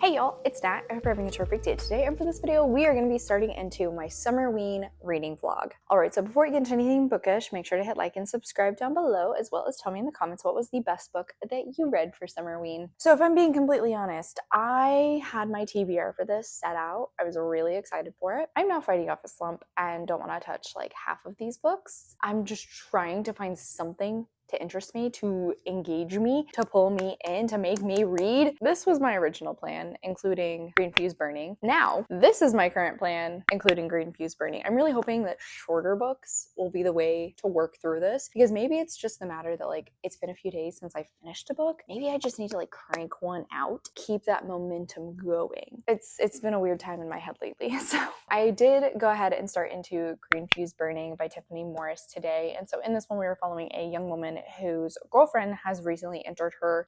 Hey y'all, it's Nat. I hope you're having a terrific day today, and for this video, we are going to be starting into my Summerween reading vlog. Alright, so before we get into anything bookish, make sure to hit like and subscribe down below, as well as tell me in the comments what was the best book that you read for Summerween. So if I'm being completely honest, I had my TBR for this set out. I was really excited for it. I'm now fighting off a slump and don't want to touch like half of these books. I'm just trying to find something to interest me, to engage me, to pull me in, to make me read. This was my original plan, including Green Fuse Burning. Now, this is my current plan, including Green Fuse Burning. I'm really hoping that shorter books will be the way to work through this, because maybe it's just the matter that like, it's been a few days since I finished a book. Maybe I just need to like crank one out, keep that momentum going. It's been a weird time in my head lately. So I did go ahead and start into Green Fuse Burning by Tiffany Morris today. And so in this one, we were following a young woman whose girlfriend has recently entered for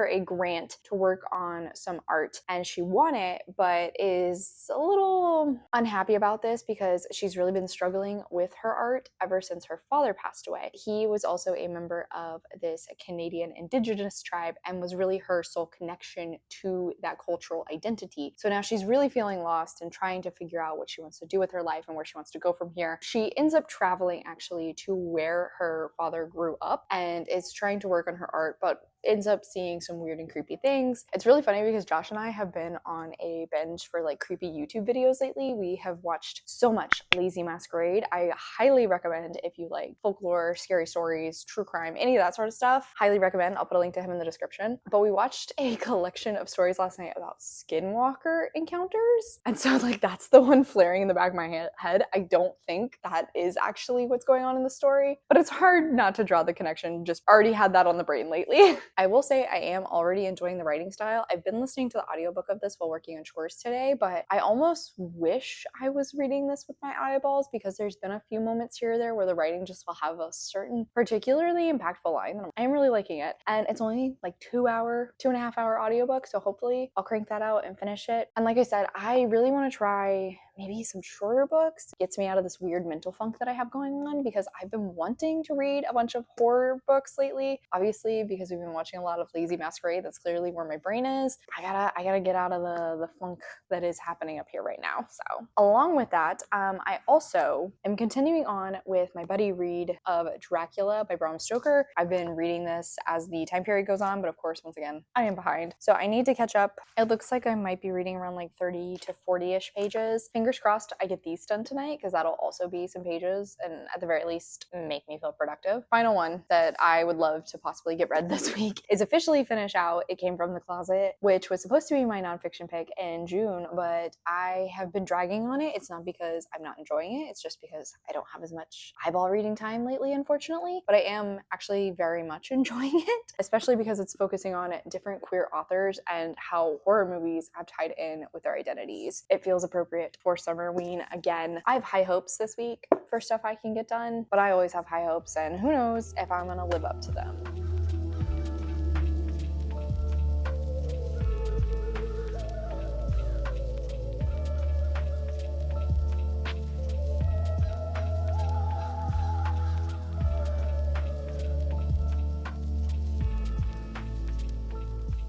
a grant to work on some art, and she won it, but is a little unhappy about this because she's really been struggling with her art ever since her father passed away. He was also a member of this Canadian Indigenous tribe and was really her sole connection to that cultural identity. So now she's really feeling lost and trying to figure out what she wants to do with her life and where she wants to go from here. She ends up traveling actually to where her father grew up and is trying to work on her art, but ends up seeing some weird and creepy things. It's really funny because Josh and I have been on a binge for like creepy YouTube videos lately. We have watched so much 𝗖cie Masquerade. I highly recommend if you like folklore, scary stories, true crime, any of that sort of stuff. Highly recommend. I'll put a link to him in the description. But we watched a collection of stories last night about skinwalker encounters. And so like that's the one flaring in the back of my head. I don't think that is actually what's going on in the story, but it's hard not to draw the connection. Just already had that on the brain lately. I will say I am already enjoying the writing style. I've been listening to the audiobook of this while working on chores today, but I almost wish I was reading this with my eyeballs because there's been a few moments here or there where the writing just will have a certain particularly impactful line. I'm really liking it. And it's only like 2.5 hour audiobook, so hopefully I'll crank that out and finish it. And like I said, I really want to try maybe some shorter books. It gets me out of this weird mental funk that I have going on because I've been wanting to read a bunch of horror books lately. Obviously, because we've been watching a lot of 𝗖cie Masquerade, that's clearly where my brain is. I gotta get out of the funk that is happening up here right now. So along with that, I also am continuing on with my buddy read of Dracula by Bram Stoker. I've been reading this as the time period goes on, but of course, once again, I am behind. So I need to catch up. It looks like I might be reading around like 30 to 40-ish pages. Fingers crossed I get these done tonight because that'll also be some pages and at the very least make me feel productive. Final one that I would love to possibly get read this week is officially finished out. It came from the closet, which was supposed to be my nonfiction pick in June, but I have been dragging on it. It's not because I'm not enjoying it. It's just because I don't have as much eyeball reading time lately, unfortunately, but I am actually very much enjoying it, especially because it's focusing on different queer authors and how horror movies have tied in with their identities. It feels appropriate for Summerween. Again, I have high hopes this week for stuff I can get done, but I always have high hopes and who knows if I'm gonna live up to them.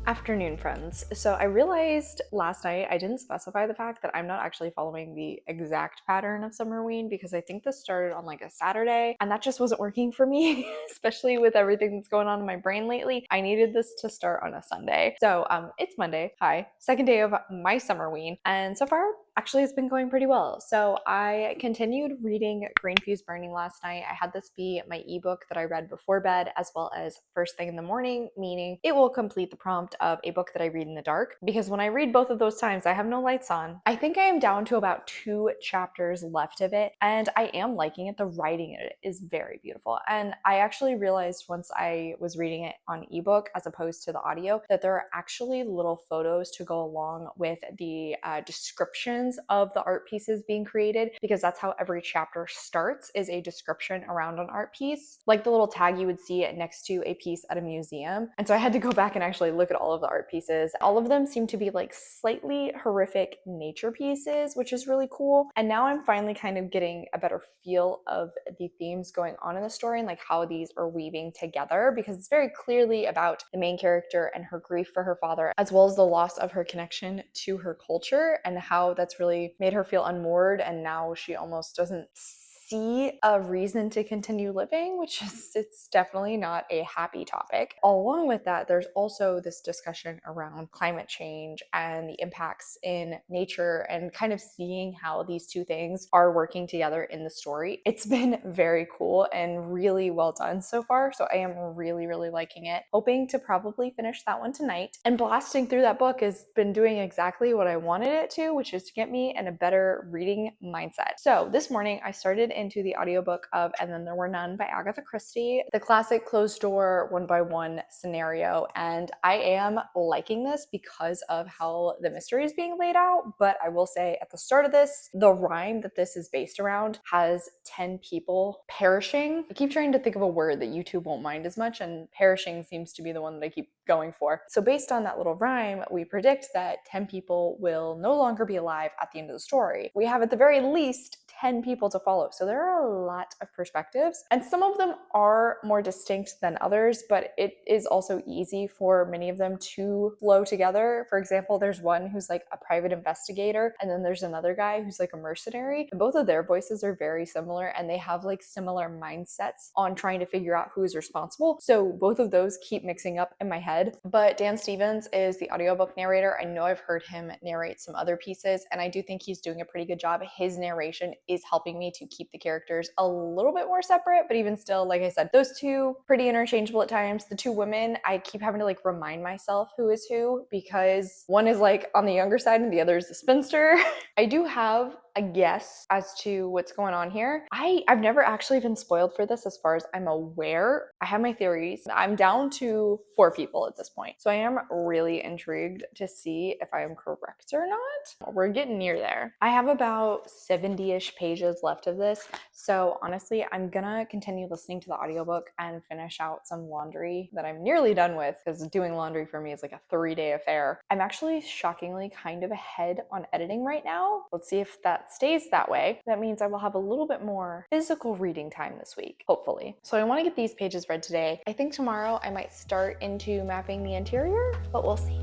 Afternoon, friends. So I realized last night I didn't specify the fact that I'm not actually following the exact pattern of Summerween because I think this started on like a Saturday and that just wasn't working for me, especially with everything that's going on in my brain lately. I needed this to start on a Sunday. So it's Monday. Hi. Second day of my Summerween, and so far actually it's been going pretty well. So I continued reading Green Fuse Burning last night. I had this be my ebook that I read before bed as well as first thing in the morning, meaning it will complete the prompt of a book that I read in the dark, because when I read both of those times I have no lights on. I think I am down to about 2 chapters left of it and I am liking it. The writing in it is very beautiful, and I actually realized once I was reading it on ebook as opposed to the audio that there are actually little photos to go along with the descriptions descriptions of the art pieces being created, because that's how every chapter starts, is a description around an art piece, like the little tag you would see next to a piece at a museum. And so I had to go back and actually look at all of the art pieces. All of them seem to be like slightly horrific nature pieces, which is really cool. And now I'm finally kind of getting a better feel of the themes going on in the story and like how these are weaving together, because it's very clearly about the main character and her grief for her father, as well as the loss of her connection to her culture and how that's really made her feel unmoored, and now she almost doesn't see a reason to continue living, which is, it's definitely not a happy topic. Along with that, there's also this discussion around climate change and the impacts in nature, and kind of seeing how these two things are working together in the story. It's been very cool and really well done so far, so I am really liking it. Hoping to probably finish that one tonight. And blasting through that book has been doing exactly what I wanted it to, which is to get me in a better reading mindset. So this morning I started into the audiobook of And Then There Were None by Agatha Christie, the classic closed door one by one scenario, and I am liking this because of how the mystery is being laid out. But I will say at the start of this, the rhyme that this is based around has 10 people perishing. I keep trying to think of a word that YouTube won't mind as much, and perishing seems to be the one that I keep going for. So based on that little rhyme, we predict that 10 people will no longer be alive at the end of the story. We have at the very least 10 people to follow. So there are a lot of perspectives, and some of them are more distinct than others, but it is also easy for many of them to flow together. For example, there's one who's like a private investigator, and then there's another guy who's like a mercenary, and both of their voices are very similar, and they have like similar mindsets on trying to figure out who is responsible. So both of those keep mixing up in my head. But Dan Stevens is the audiobook narrator. I know I've heard him narrate some other pieces, and I do think he's doing a pretty good job. His narration is helping me to keep the characters a little bit more separate, but even still, like I said, those two pretty interchangeable at times. The two women, I keep having to like remind myself who is who, because one is like on the younger side and the other is the spinster. I do have a guess as to what's going on here. I've never actually been spoiled for this as far as I'm aware. I have my theories. I'm down to 4 people at this point, so I am really intrigued to see if I am correct or not. We're getting near there. I have about 70-ish pages left of this, so honestly, I'm gonna continue listening to the audiobook and finish out some laundry that I'm nearly done with, because doing laundry for me is like a 3-day affair. I'm actually shockingly kind of ahead on editing right now. Let's see if that stays that way. That means I will have a little bit more physical reading time this week, hopefully. So I want to get these pages read today. I think tomorrow I might start into mapping the interior, but we'll see.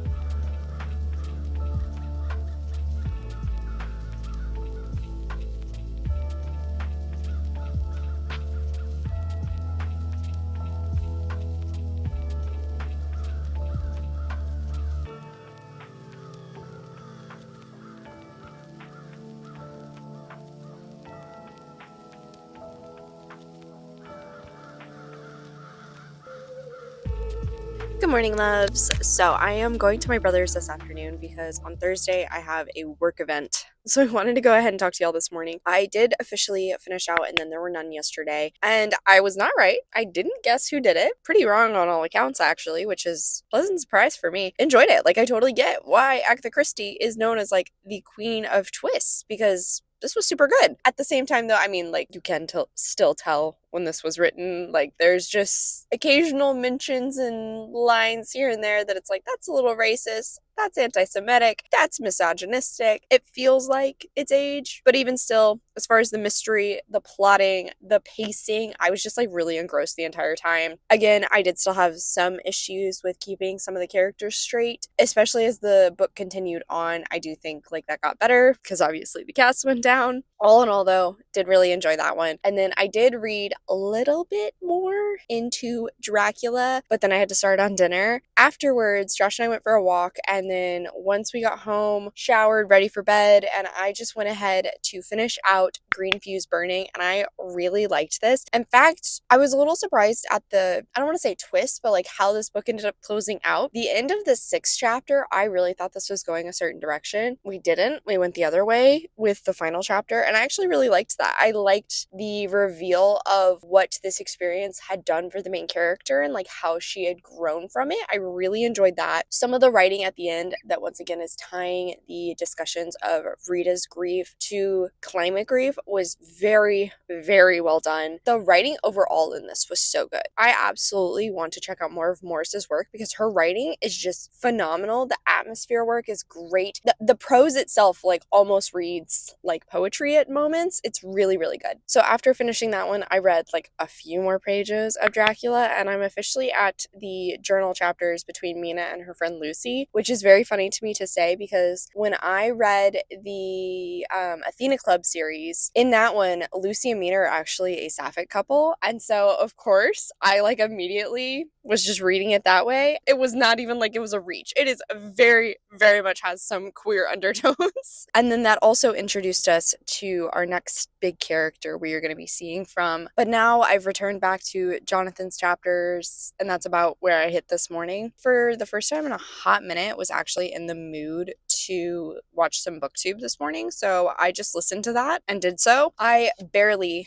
Good morning, loves. So I am going to my brother's this afternoon because on Thursday I have a work event. So I wanted to go ahead and talk to y'all this morning. I did officially finish out And Then There Were None yesterday, and I was not right. I didn't guess who did it. Pretty wrong on all accounts, actually, which is a pleasant surprise for me. Enjoyed it. Like, I totally get why Agatha Christie is known as like the queen of twists, because this was super good. At the same time, though, I mean, like, you can still tell when this was written. Like, there's just occasional mentions and lines here and there that it's like, that's a little racist, that's anti-Semitic, that's misogynistic. It feels like it's age, but even still, as far as the mystery, the plotting, the pacing, I was just like really engrossed the entire time. Again, I did still have some issues with keeping some of the characters straight, especially as the book continued on. I do think like that got better because obviously the cast went down. All in all, though, did really enjoy that one. And then I did read a little bit more into Dracula, but then I had to start on dinner. Afterwards, Josh and I went for a walk, and then once we got home, showered, ready for bed, and I just went ahead to finish out Green Fuse Burning, and I really liked this. In fact, I was a little surprised at the, I don't want to say twist, but like how this book ended up closing out. The end of the 6th chapter, I really thought this was going a certain direction. We didn't. We went the other way with the final chapter, and I actually really liked that. I liked the reveal of what this experience had had done for the main character and like how she had grown from it. I really enjoyed that. Some of the writing at the end that once again is tying the discussions of Rita's grief to climate grief was very, very well done. The writing overall in this was so good. I absolutely want to check out more of Morris's work because her writing is just phenomenal. The atmosphere work is great. The prose itself like almost reads like poetry at moments. It's really, really good. So after finishing that one, I read like a few more pages of Dracula, and I'm officially at the journal chapters between Mina and her friend Lucy, which is very funny to me to say because when I read the Athena Club series, in that one, Lucy and Mina are actually a sapphic couple. And so, of course, I like immediately was just reading it that way. It was not even like it was a reach. It is very, very much has some queer undertones. And then that also introduced us to our next big character we are going to be seeing from. But now I've returned back to Jonathan's chapters, and that's about where I hit this morning. For the first time in a hot minute, was actually in the mood to watch some booktube this morning, so I just listened to that and did so. I barely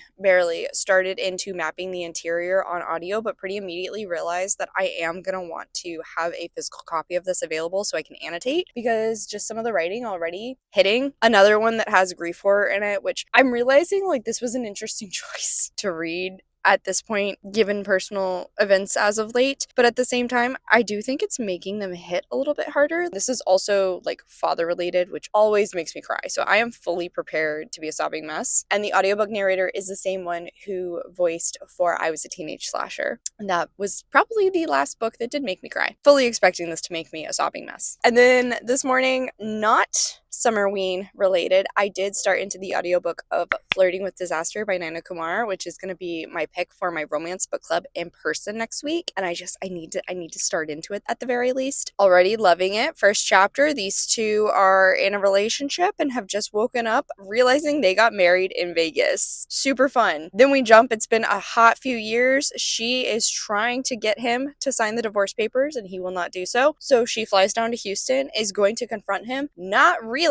started into mapping the interior on audio, but pretty immediately realized that I am gonna want to have a physical copy of this available so I can annotate, because just some of the writing already hitting. Another one that has grief horror in it, which I'm realizing like this was an interesting choice to read at this point, given personal events as of late. But at the same time, I do think it's making them hit a little bit harder. This is also like father related, which always makes me cry. So I am fully prepared to be a sobbing mess. And the audiobook narrator is the same one who voiced for I Was a Teenage Slasher. And that was probably the last book that did make me cry. Fully expecting this to make me a sobbing mess. And then this morning, not Summerween related, I did start into the audiobook of Flirting with Disaster by Naina Kumar, which is going to be my pick for my romance book club in person next week. And I need to start into it at the very least. Already loving it. First chapter, these two are in a relationship and have just woken up realizing they got married in Vegas. Super fun. Then we jump, it's been a hot few years. She is trying to get him to sign the divorce papers and he will not do so. So she flies down to Houston, is going to confront him, not realizing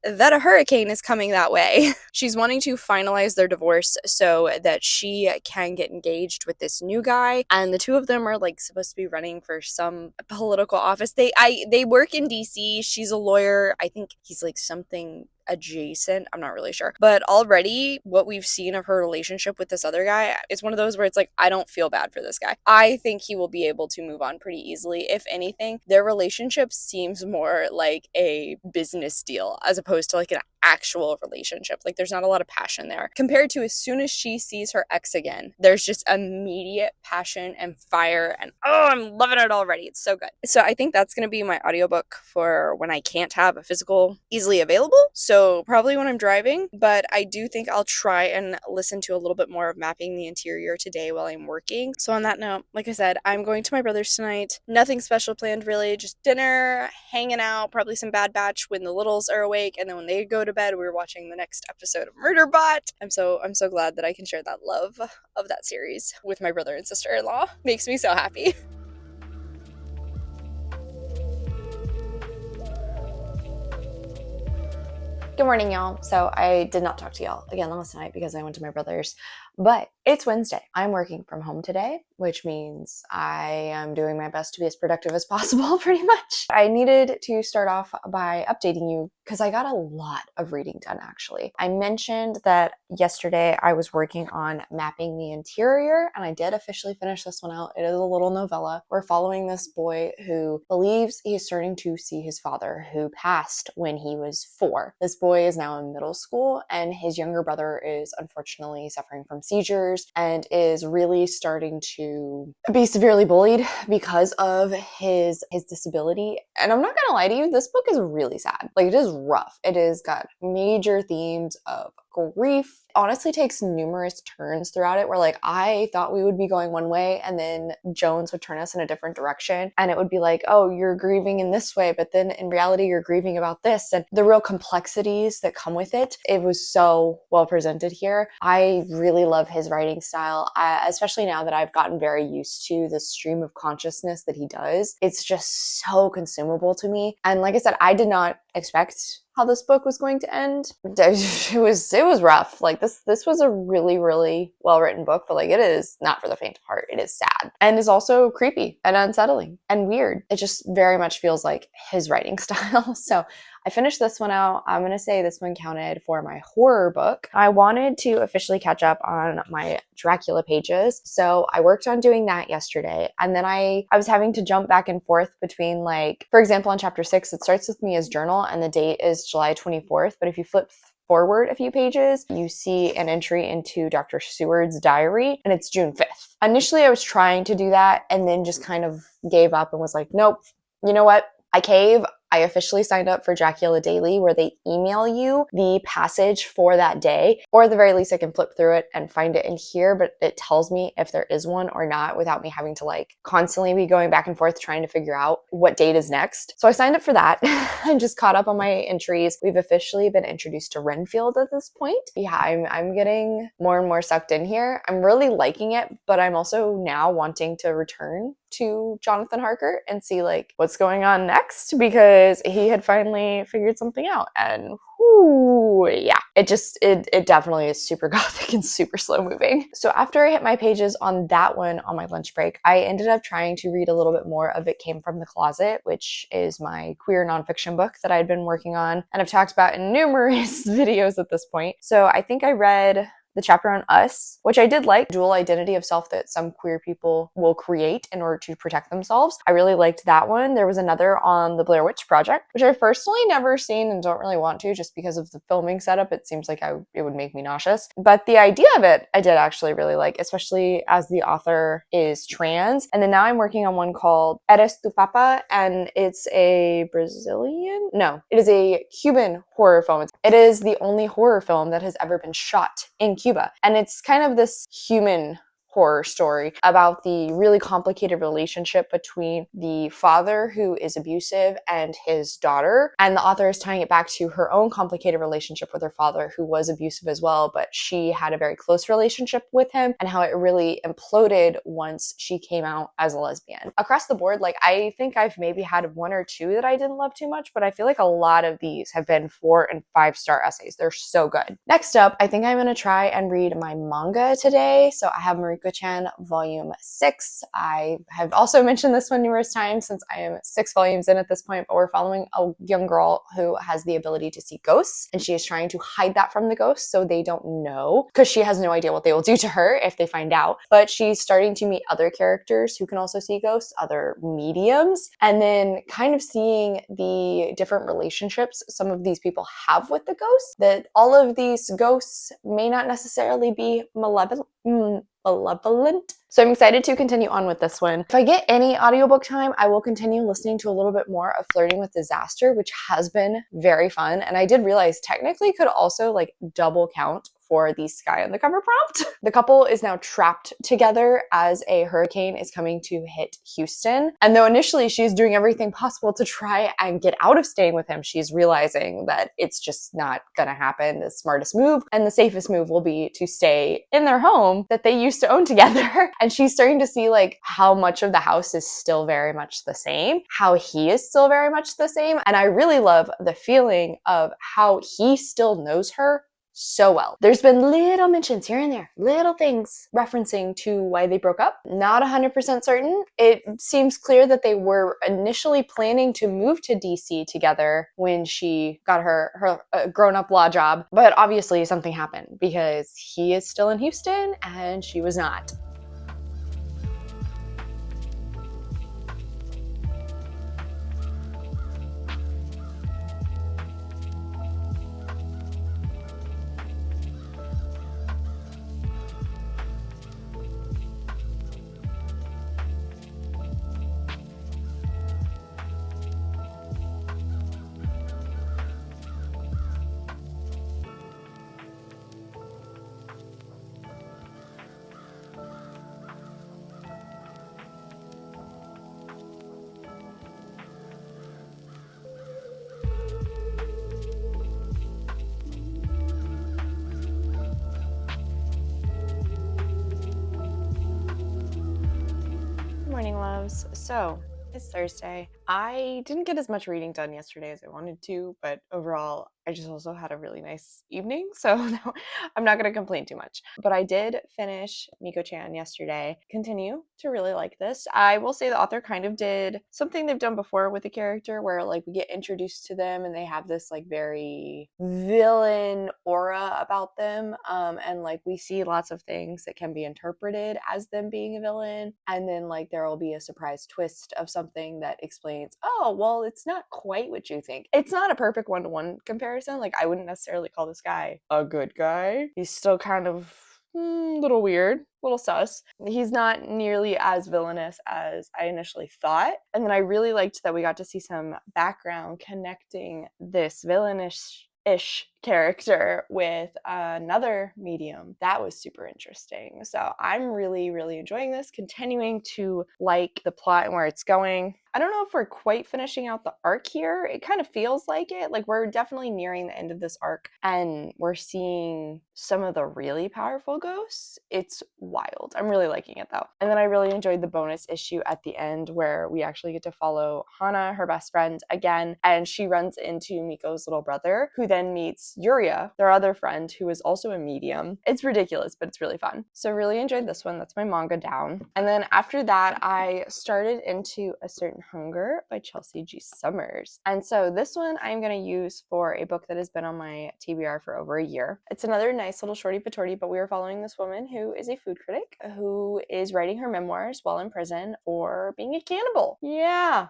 that a hurricane is coming that way. She's wanting to finalize their divorce so that she can get engaged with this new guy, and the two of them are like supposed to be running for some political office. They work in DC. She's a lawyer. I think he's like something adjacent, I'm not really sure, but already what we've seen of her relationship with this other guy, it's one of those where it's like, I don't feel bad for this guy. I think he will be able to move on pretty easily. If anything, their relationship seems more like a business deal as opposed to like an actual relationship. Like there's not a lot of passion there compared to as soon as she sees her ex again, there's just immediate passion and fire, and oh, I'm loving it already. It's so good. So I think that's going to be my audiobook for when I can't have a physical easily available. So probably when I'm driving, but I do think I'll try and listen to a little bit more of Mapping the Interior today while I'm working. So on that note, like I said, I'm going to my brother's tonight. Nothing special planned really, just dinner, hanging out, probably some Bad Batch when the littles are awake, and then when they go to bed, we're watching the next episode of Murderbot. I'm so glad that I can share that love of that series with my brother and sister-in-law. Makes me so happy. Good morning, y'all. So I did not talk to y'all again last night because I went to my brother's, but it's Wednesday. I'm working from home today, which means I am doing my best to be as productive as possible, pretty much. I needed to start off by updating you because I got a lot of reading done, actually. I mentioned that yesterday I was working on Mapping the Interior, and I did officially finish this one out. It is a little novella. We're following this boy who believes he is starting to see his father, who passed when he was 4. This boy is now in middle school, and his younger brother is unfortunately suffering from seizures and is really starting to be severely bullied because of his disability. And I'm not gonna lie to you, this book is really sad. Like, it is rough. It has got major themes of grief. Honestly takes numerous turns throughout it where like I thought we would be going one way and then Jones would turn us in a different direction, and it would be like, oh, you're grieving in this way, but then in reality you're grieving about this, and the real complexities that come with it. It was so well presented here. I really love his writing style, especially now that I've gotten very used to the stream of consciousness that he does. It's just so consumable to me. And like I said, I did not expect how this book was going to end. It was rough. Like this was a really, really well-written book, but like it is not for the faint of heart. It is sad and is also creepy and unsettling and weird. It just very much feels like his writing style. So I finished this one out. I'm going to say this one counted for my horror book. I wanted to officially catch up on my Dracula pages, so I worked on doing that yesterday. And then I was having to jump back and forth between, like, for example, on chapter 6, it starts with me as journal and the date is July 24th. But if you flip forward a few pages, you see an entry into Dr. Seward's diary and it's June 5th. Initially, I was trying to do that and then just kind of gave up and was like, nope, you know what? I cave. I officially signed up for Dracula Daily, where they email you the passage for that day, or at the very least I can flip through it and find it in here, but it tells me if there is one or not without me having to like constantly be going back and forth trying to figure out what date is next. So I signed up for that and just caught up on my entries. We've officially been introduced to Renfield at this point. Yeah, I'm getting more and more sucked in here. I'm really liking it, but I'm also now wanting to return to Jonathan Harker and see like what's going on next, because he had finally figured something out. And whoo, yeah, it definitely is super gothic and super slow moving. So after I hit my pages on that one on my lunch break, I ended up trying to read a little bit more of It Came From the Closet, which is my queer nonfiction book that I'd been working on and I've talked about in numerous videos at this point. So I think I read the chapter on us, which I did like, dual identity of self that some queer people will create in order to protect themselves. I really liked that one. There was another on the Blair Witch Project, which I've personally never seen and don't really want to just because of the filming setup. It seems like it would make me nauseous. But the idea of it, I did actually really like, especially as the author is trans. And then now I'm working on one called Eres tu Papa, and it's a Brazilian? No, it is a Cuban horror film. It is the only horror film that has ever been shot in Cuba. And it's kind of this human horror story about the really complicated relationship between the father who is abusive and his daughter. And the author is tying it back to her own complicated relationship with her father, who was abusive as well, but she had a very close relationship with him, and how it really imploded once she came out as a lesbian. Across the board, like, I think I've maybe had one or two that I didn't love too much, but I feel like a lot of these have been 4 and 5-star essays. They're so good. Next up, I think I'm gonna try and read my manga today. So I have Mariko-chan Volume 6. I have also mentioned this one numerous times since I am 6 volumes in at this point, but we're following a young girl who has the ability to see ghosts, and she is trying to hide that from the ghosts so they don't know, because she has no idea what they will do to her if they find out. But she's starting to meet other characters who can also see ghosts, other mediums, and then kind of seeing the different relationships some of these people have with the ghosts, that all of these ghosts may not necessarily be malevolent. So I'm excited to continue on with this one. If I get any audiobook time, I will continue listening to a little bit more of Flirting with Disaster, which has been very fun. And I did realize technically could also like double count for the sky on the cover prompt. The couple is now trapped together as a hurricane is coming to hit Houston. And though initially she's doing everything possible to try and get out of staying with him, she's realizing that it's just not gonna happen. The smartest move and the safest move will be to stay in their home that they used to own together. And she's starting to see like how much of the house is still very much the same, how he is still very much the same. And I really love the feeling of how he still knows her so well. There's been little mentions here and there, little things referencing to why they broke up. Not 100% certain. It seems clear that they were initially planning to move to DC together when she got her grown-up law job, but obviously something happened because he is still in Houston and she was not. Morning, loves. So It's Thursday. I didn't get as much reading done yesterday as I wanted to, but overall, I just also had a really nice evening, so no, I'm not going to complain too much. But I did finish Miko-chan yesterday. Continue to really like this. I will say the author kind of did something they've done before with a character where like we get introduced to them and they have this like very villain aura about them, and like we see lots of things that can be interpreted as them being a villain, and then like there will be a surprise twist of something that explains, oh, well, it's not quite what you think. It's not a perfect one-to-one comparison. Like, I wouldn't necessarily call this guy a good guy. He's still kind of little weird, little sus. He's not nearly as villainous as I initially thought. And then I really liked that we got to see some background connecting this villainish-ish character with another medium. That was super interesting. So I'm really, really enjoying this, continuing to like the plot and where it's going. I don't know if we're quite finishing out the arc here. It kind of feels like it. Like we're definitely nearing the end of this arc and we're seeing some of the really powerful ghosts. It's wild. I'm really liking it though. And then I really enjoyed the bonus issue at the end where we actually get to follow Hana, her best friend, again, and she runs into Miko's little brother, who then meets Yuria, their other friend, who is also a medium. It's ridiculous, but it's really fun. So really enjoyed this one. That's my manga down. And then after that, I started into A Certain Hunger by 𝗖cie Ich𝗁𝗰𝘁. And so this one I'm going to use for a book that has been on my TBR for over a year. It's another nice little shorty patorty, but we are following this woman who is a food critic who is writing her memoirs while in prison for being a cannibal. Yeah.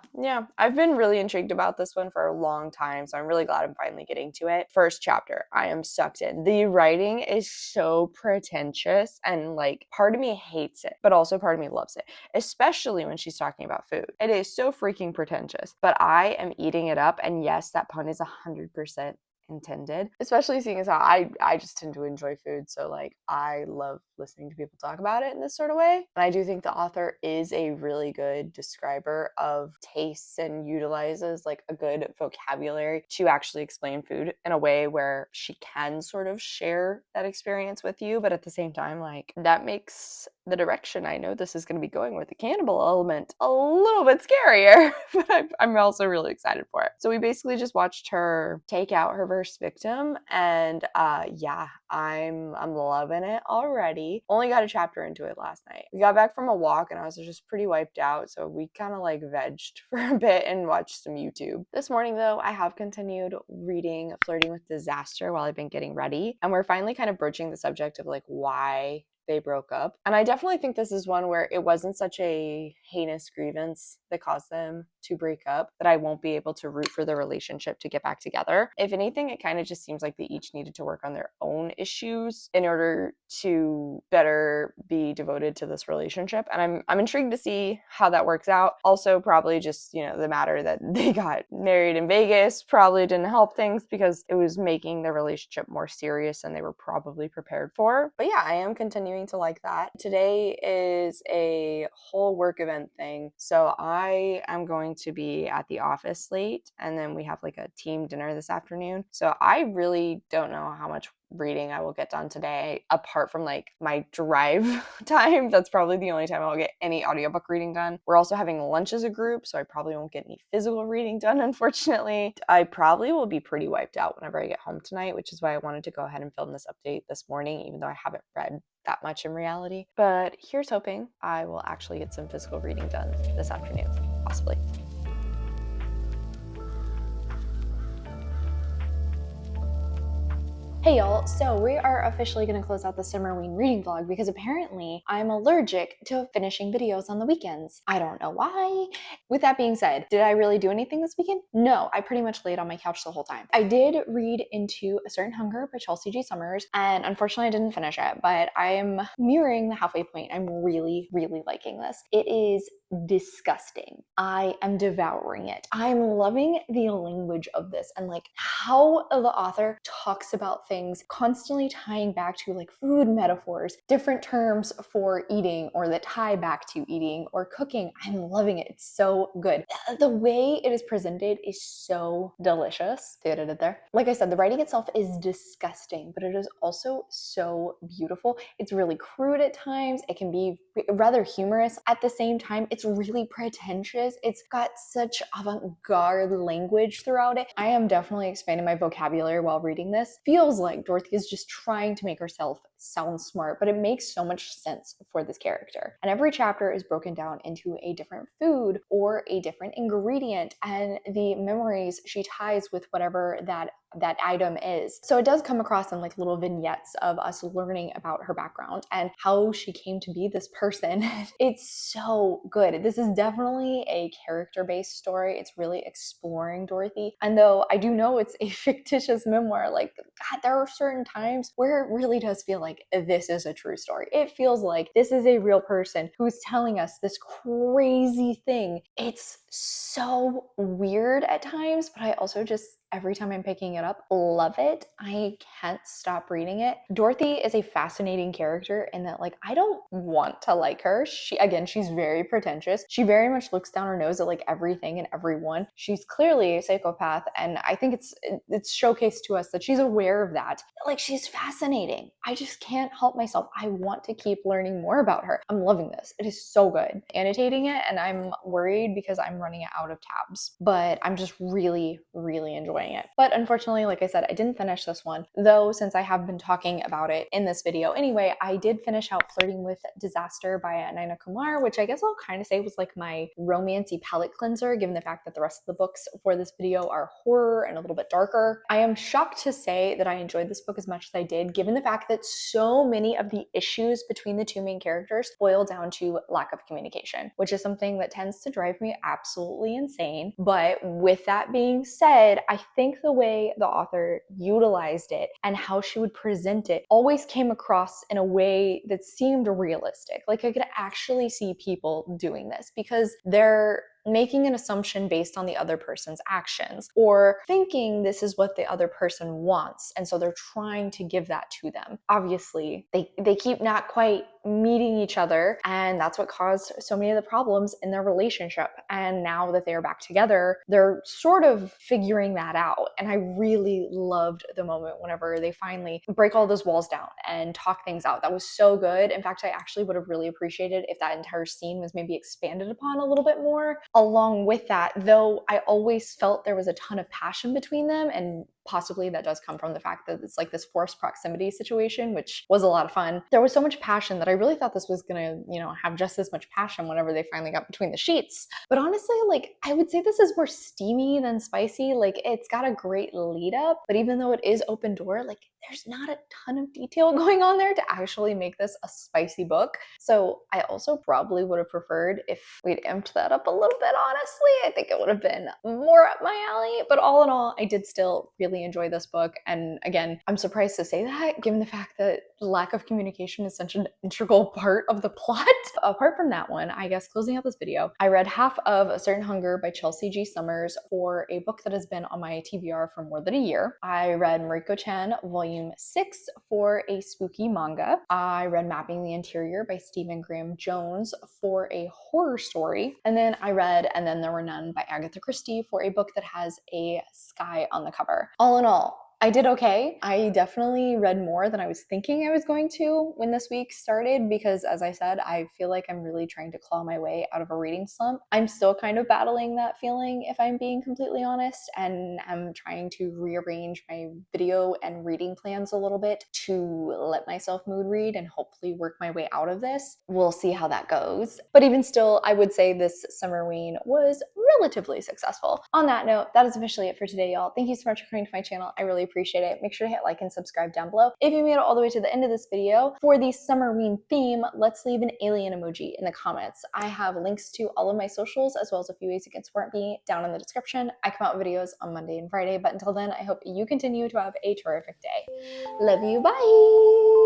I've been really intrigued about this one for a long time, so I'm really glad I'm finally getting to it. First chapter, I am sucked in. The writing is so pretentious and like part of me hates it, but also part of me loves it, especially when she's talking about food. It is so freaking pretentious, but I am eating it up. And yes, that pun is 100% intended, especially seeing as how I just tend to enjoy food, so like I love listening to people talk about it in this sort of way. And I do think the author is a really good describer of tastes and utilizes like a good vocabulary to actually explain food in a way where she can sort of share that experience with you, but at the same time, like that makes the direction I know this is going to be going with the cannibal element a little bit scarier, but I'm also really excited for it. So we basically just watched her take out her first victim, and yeah, I'm loving it already. Only got a chapter into it last night. We got back from a walk and I was just pretty wiped out, so we kind of like vegged for a bit and watched some YouTube. This morning though, I have continued reading Flirting with Disaster while I've been getting ready, and we're finally kind of broaching the subject of like why they broke up. And I definitely think this is one where it wasn't such a heinous grievance that caused them to break up that I won't be able to root for the relationship to get back together. If anything, it kind of just seems like they each needed to work on their own issues in order to better be devoted to this relationship. And I'm intrigued to see how that works out. Also, probably just, you know, the matter that they got married in Vegas probably didn't help things because it was making the relationship more serious than they were probably prepared for. But yeah, I am continuing to like that. Today is a whole work event thing, so I am going to be at the office late, and then we have like a team dinner this afternoon. So I really don't know how much reading I will get done today apart from like my drive time. That's probably the only time I'll get any audiobook reading done. We're also having lunch as a group, so I probably won't get any physical reading done, unfortunately. I probably will be pretty wiped out whenever I get home tonight, which is why I wanted to go ahead and film this update this morning, even though I haven't read that much in reality. But here's hoping I will actually get some physical reading done this afternoon, possibly. Hey y'all, so we are officially going to close out the Summerween reading vlog because apparently I'm allergic to finishing videos on the weekends. I don't know why. With that being said, did I really do anything this weekend? No, I pretty much laid on my couch the whole time. I did read into A Certain Hunger by 𝗖cie Ich𝗁𝗰𝘁, and unfortunately I didn't finish it, but I am nearing the halfway point. I'm really, really liking this. It is disgusting. I am devouring it. I'm loving the language of this and like how the author talks about things things, constantly tying back to like food metaphors, different terms for eating or that tie back to eating or cooking. I'm loving it. It's so good. The way it is presented is so delicious. See what I did there? Like I said, the writing itself is disgusting, but it is also so beautiful. It's really crude at times. It can be rather humorous. At the same time, it's really pretentious. It's got such avant-garde language throughout it. I am definitely expanding my vocabulary while reading this. Feels like Dorothy is just trying to make herself sound smart, but it makes so much sense for this character. And every chapter is broken down into a different food or a different ingredient, and the memories she ties with whatever that item is. So it does come across in like little vignettes of us learning about her background and how she came to be this person. It's so good. This is definitely a character-based story. It's really exploring Dorothy. And though I do know it's a fictitious memoir, like God, there are certain times where it really does feel like this is a true story. It feels like this is a real person who's telling us this crazy thing. It's so weird at times, but I also just, every time I'm picking it up, love it. I can't stop reading it. Dorothy is a fascinating character in that, like, I don't want to like her. She's very pretentious. She very much looks down her nose at like everything and everyone. She's clearly a psychopath, and I think it's showcased to us that she's aware of that. Like, she's fascinating. I just can't help myself. I want to keep learning more about her. I'm loving this. It is so good. Annotating it, and I'm worried because I'm running out of tabs, but I'm just really, really enjoying it. But unfortunately, like I said, I didn't finish this one, though since I have been talking about it in this video anyway. I did finish out Flirting with Disaster by Naina Kumar, which I guess I'll kind of say was like my romancy palette cleanser, given the fact that the rest of the books for this video are horror and a little bit darker. I am shocked to say that I enjoyed this book as much as I did, given the fact that so many of the issues between the two main characters boil down to lack of communication, which is something that tends to drive me absolutely insane. But with that being said, I think the way the author utilized it and how she would present it always came across in a way that seemed realistic. Like, I could actually see people doing this because they're making an assumption based on the other person's actions or thinking this is what the other person wants, and so they're trying to give that to them. Obviously, they keep not quite meeting each other, and that's what caused so many of the problems in their relationship. And now that they're back together, they're sort of figuring that out. And I really loved the moment whenever they finally break all those walls down and talk things out. That was so good. In fact, I actually would have really appreciated if that entire scene was maybe expanded upon a little bit more. Along with that, though, I always felt there was a ton of passion between them, and possibly that does come from the fact that it's like this forced proximity situation, which was a lot of fun. There was so much passion that I really thought this was gonna, have just as much passion whenever they finally got between the sheets. But honestly, like, I would say this is more steamy than spicy. Like, it's got a great lead up, but even though it is open door, like, there's not a ton of detail going on there to actually make this a spicy book. So I also probably would have preferred if we'd amped that up a little bit, honestly. I think it would have been more up my alley. But all in all, I did still really enjoy this book. And again, I'm surprised to say that, given the fact that lack of communication is such an integral part of the plot. Apart from that one, I guess closing out this video, I read half of A Certain Hunger by 𝗖cie 𝗁𝗰𝘁 for a book that has been on my TBR for more than a year. I read Mariko-chan Volume 6 for a spooky manga. I read Mapping the Interior by Stephen Graham Jones for a horror story. And then I read And Then There Were None by Agatha Christie for a book that has a sky on the cover. All in all, I did okay. I definitely read more than I was thinking I was going to when this week started because, as I said, I feel like I'm really trying to claw my way out of a reading slump. I'm still kind of battling that feeling, if I'm being completely honest, and I'm trying to rearrange my video and reading plans a little bit to let myself mood read and hopefully work my way out of this. We'll see how that goes. But even still, I would say this Summerween was relatively successful. On that note, that is officially it for today, y'all. Thank you so much for coming to my channel. I really appreciate it. Make sure to hit like and subscribe down below. If you made it all the way to the end of this video, for the Summerween theme, let's leave an alien emoji in the comments. I have links to all of my socials as well as a few ways you can support me down in the description. I come out with videos on Monday and Friday, but until then, I hope you continue to have a terrific day. Love you, bye!